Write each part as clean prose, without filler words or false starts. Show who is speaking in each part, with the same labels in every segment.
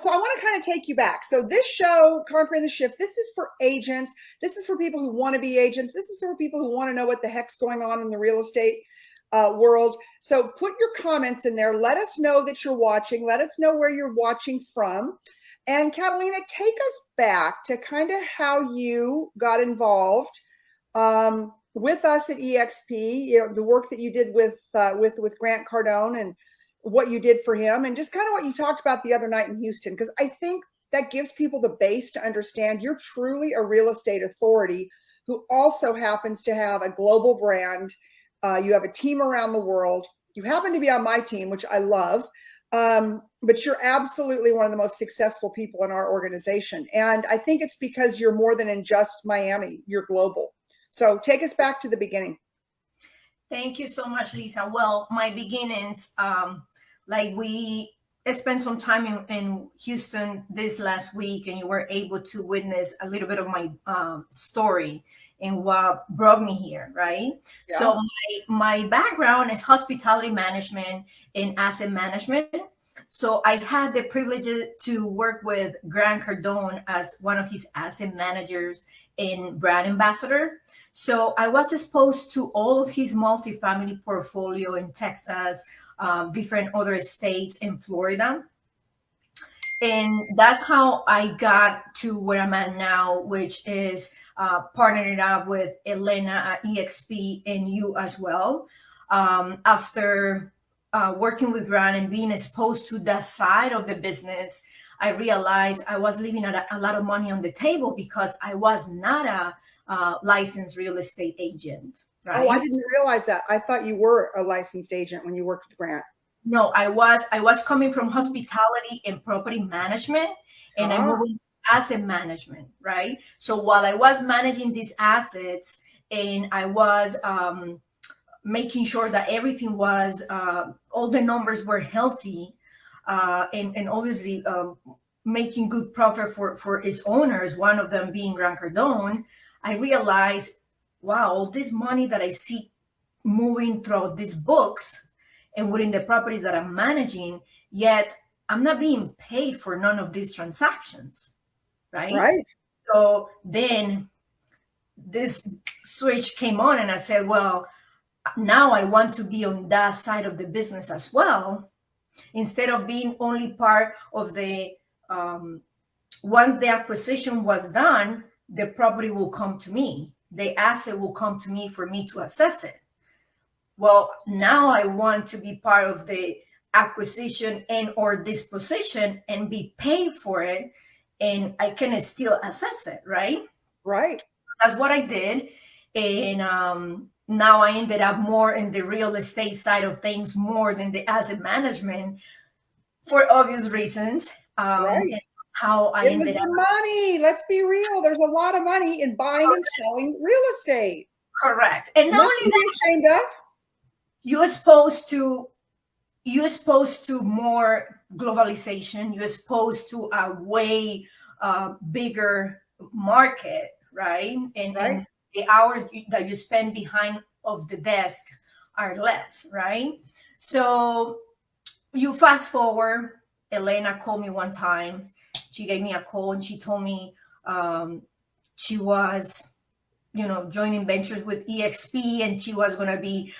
Speaker 1: So I want to kind of take you back. So this show, Conquering the Shift, this is for agents. This is for people who want to be agents. This is for people who want to know what the heck's going on in the real estate world. So put your comments in there. Let us know that you're watching. Let us know where you're watching from. And Catalina, take us back to kind of how you got involved with us at EXP, you know, the work that you did with Grant Cardone and what you did for him, and just kind of what you talked about the other night in Houston, because I think that gives people the base to understand you're truly a real estate authority who also happens to have a global brand. You have a team around the world. You happen to be on my team, which I love, but you're absolutely one of the most successful people in our organization. And I think it's because you're more than in just Miami, you're global. So take us back to the beginning.
Speaker 2: Thank you so much, Lisa. Well, my beginnings, like we spent some time in Houston this last week, and you were able to witness a little bit of my story and what brought me here, right? Yeah. So my background is hospitality management and asset management. So I had the privilege to work with Grant Cardone as one of his asset managers and brand ambassador. So I was exposed to all of his multifamily portfolio in Texas, different other states in Florida. And that's how I got to where I'm at now, which is partnering up with Elena at EXP and you as well. After working with Grant and being exposed to that side of the business, I realized I was leaving a lot of money on the table because I was not a licensed real estate agent. Right?
Speaker 1: Oh, I didn't realize that. I thought you were a licensed agent when you worked with Grant.
Speaker 2: No, I was coming from hospitality and property management, and I moved into asset management, right? So while I was managing these assets and I was making sure that everything was, all the numbers were healthy, and obviously making good profit for its owners, one of them being Grant Cardone, I realized, wow, all this money that I see moving through these books and within the properties that I'm managing, yet I'm not being paid for none of these transactions, right?
Speaker 1: Right.
Speaker 2: So then this switch came on and I said, well, now I want to be on that side of the business as well. Instead of being only part of the, once the acquisition was done, the property will come to me. The asset will come to me for me to assess it. Well, now I want to be part of the acquisition and or disposition and be paid for it, and I can still assess it, right?
Speaker 1: Right.
Speaker 2: That's what I did. And now I ended up more in the real estate side of things more than the asset management for obvious reasons.
Speaker 1: Right.
Speaker 2: How I ended up.
Speaker 1: Money. Let's be real. There's a lot of money in buying and selling real estate.
Speaker 2: Correct. And not only that,
Speaker 1: ashamed of.
Speaker 2: You're exposed to more globalization. You're exposed to a way bigger market, right? And the hours that you spend behind of the desk are less, right? So you fast forward. Elena called me one time. She gave me a call and she told me she was, joining ventures with EXP and she was going to be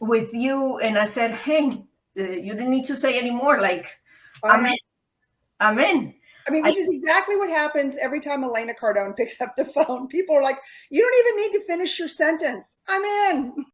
Speaker 2: with you. And I said, hey, you didn't need to say anymore. Like, I'm in.
Speaker 1: I mean, which is exactly what happens every time Elena Cardone picks up the phone. People are like, you don't even need to finish your sentence. I'm in.